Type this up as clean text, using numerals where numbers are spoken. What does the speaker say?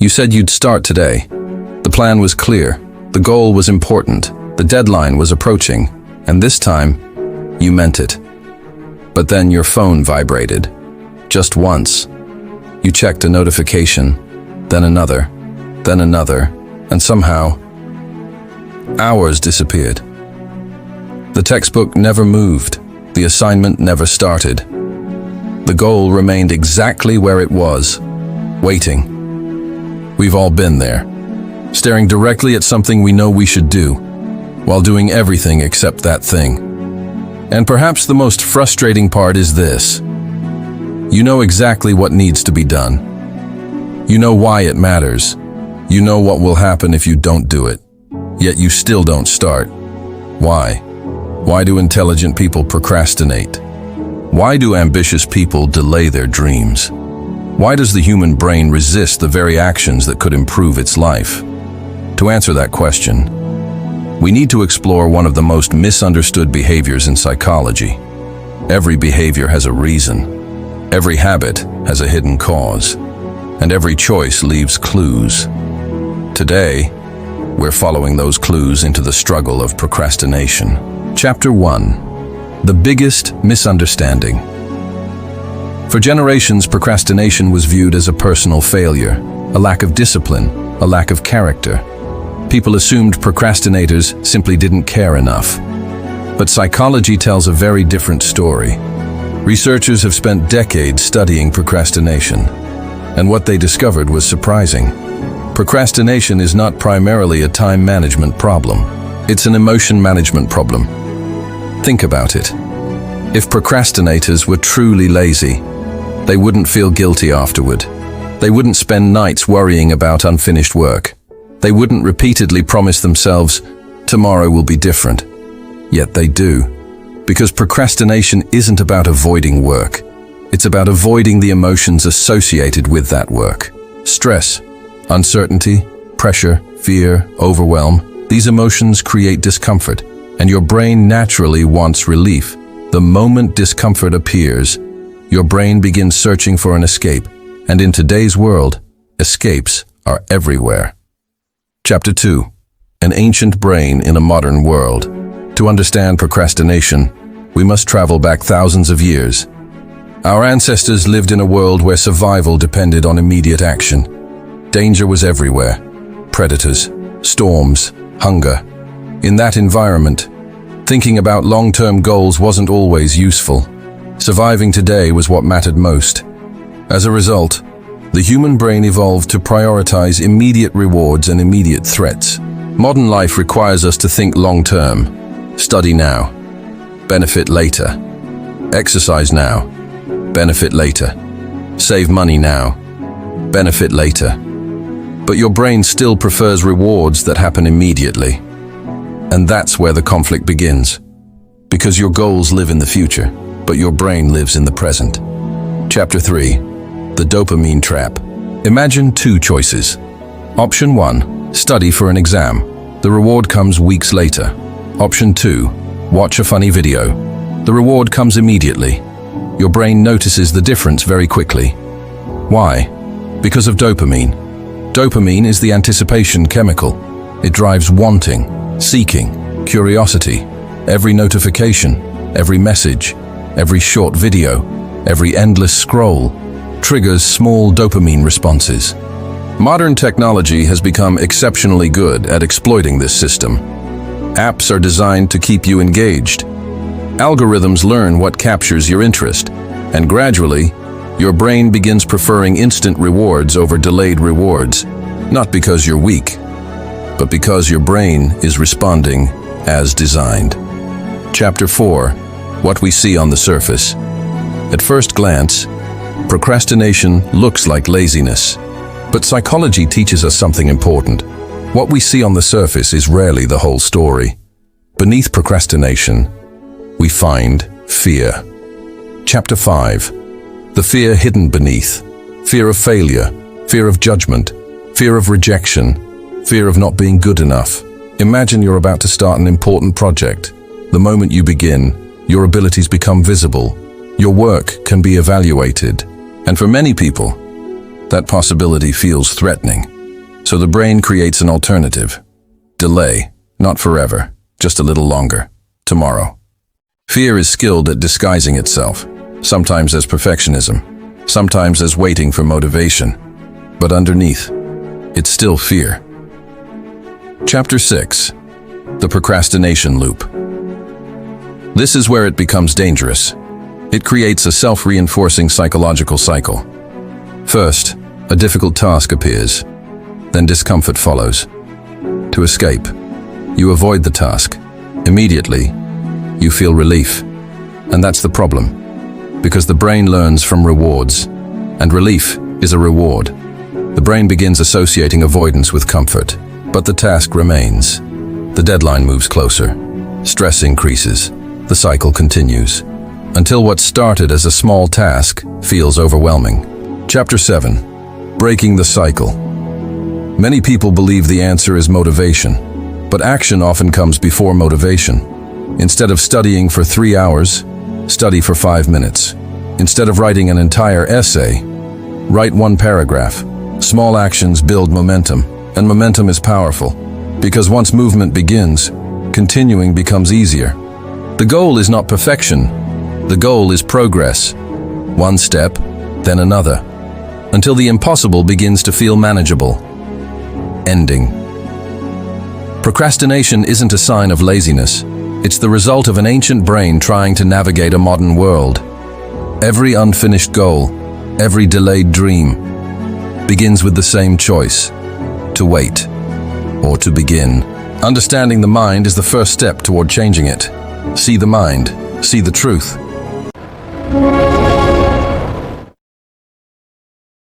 You said you'd start today. The plan was clear. The goal was important. The deadline was approaching. And this time, you meant it. But then your phone vibrated. Just once. You checked a notification, then another, and somehow, hours disappeared. The textbook never moved. The assignment never started. The goal remained exactly where it was, waiting. We've all been there, staring directly at something we know we should do, while doing everything except that thing. And perhaps the most frustrating part is this. You know exactly what needs to be done. You know why it matters. You know what will happen if you don't do it. Yet you still don't start. Why? Why do intelligent people procrastinate? Why do ambitious people delay their dreams? Why does the human brain resist the very actions that could improve its life? To answer that question, we need to explore one of the most misunderstood behaviors in psychology. Every behavior has a reason. Every habit has a hidden cause. And every choice leaves clues. Today, we're following those clues into the struggle of procrastination. Chapter 1. The biggest misunderstanding. For generations, procrastination was viewed as a personal failure, a lack of discipline, a lack of character. People assumed procrastinators simply didn't care enough. But psychology tells a very different story. Researchers have spent decades studying procrastination, and what they discovered was surprising. Procrastination is not primarily a time management problem. It's an emotion management problem. Think about it. If procrastinators were truly lazy, they wouldn't feel guilty afterward. They wouldn't spend nights worrying about unfinished work. They wouldn't repeatedly promise themselves, tomorrow will be different. Yet they do. Because procrastination isn't about avoiding work. It's about avoiding the emotions associated with that work. Stress, uncertainty, pressure, fear, overwhelm. These emotions create discomfort, and your brain naturally wants relief. The moment discomfort appears, your brain begins searching for an escape, and in today's world, escapes are everywhere. Chapter 2. An ancient brain in a modern world. To understand procrastination, we must travel back thousands of years. Our ancestors lived in a world where survival depended on immediate action. Danger was everywhere. Predators, storms, hunger. In that environment, thinking about long-term goals wasn't always useful. Surviving today was what mattered most. As a result, the human brain evolved to prioritize immediate rewards and immediate threats. Modern life requires us to think long-term. Study now, benefit later. Exercise now, benefit later. Save money now, benefit later. But your brain still prefers rewards that happen immediately. And that's where the conflict begins. Because your goals live in the future, but your brain lives in the present. Chapter 3. The dopamine trap. Imagine two choices. Option 1, study for an exam. The reward comes weeks later. Option 2, watch a funny video. The reward comes immediately. Your brain notices the difference very quickly. Why? Because of dopamine. Dopamine is the anticipation chemical. It drives wanting, seeking, curiosity. Every notification, every message, every short video, every endless scroll triggers small dopamine responses. Modern technology has become exceptionally good at exploiting this system. Apps are designed to keep you engaged. Algorithms learn what captures your interest, and gradually, your brain begins preferring instant rewards over delayed rewards, not because you're weak, but because your brain is responding as designed. Chapter 4. What we see on the surface. At first glance, procrastination looks like laziness, but psychology teaches us something important. What we see on the surface is rarely the whole story. Beneath procrastination, we find fear. Chapter 5. The fear hidden beneath. Fear of failure, fear of judgment, fear of rejection, fear of not being good enough. Imagine you're about to start an important project. The moment you begin, your abilities become visible. Your work can be evaluated. And for many people, that possibility feels threatening. So the brain creates an alternative. Delay, not forever, just a little longer, tomorrow. Fear is skilled at disguising itself, sometimes as perfectionism, sometimes as waiting for motivation. But underneath, it's still fear. Chapter 6. The Procrastination Loop. This is where it becomes dangerous. It creates a self-reinforcing psychological cycle. First, a difficult task appears. Then discomfort follows. To escape, you avoid the task. Immediately, you feel relief. And that's the problem, because the brain learns from rewards, and relief is a reward. The brain begins associating avoidance with comfort, but the task remains. The deadline moves closer. Stress increases. The cycle continues, until what started as a small task feels overwhelming. Chapter 7. Breaking the cycle. Many people believe the answer is motivation, but action often comes before motivation. Instead of studying for 3 hours, study for 5 minutes. Instead of writing an entire essay, write 1 paragraph. Small actions build momentum, and momentum is powerful, because once movement begins, continuing becomes easier. The goal is not perfection. The goal is progress. 1 step, then another, until the impossible begins to feel manageable. Ending. Procrastination isn't a sign of laziness. It's the result of an ancient brain trying to navigate a modern world. Every unfinished goal, every delayed dream, begins with the same choice: to wait or to begin. Understanding the mind is the first step toward changing it. See the mind, see the truth.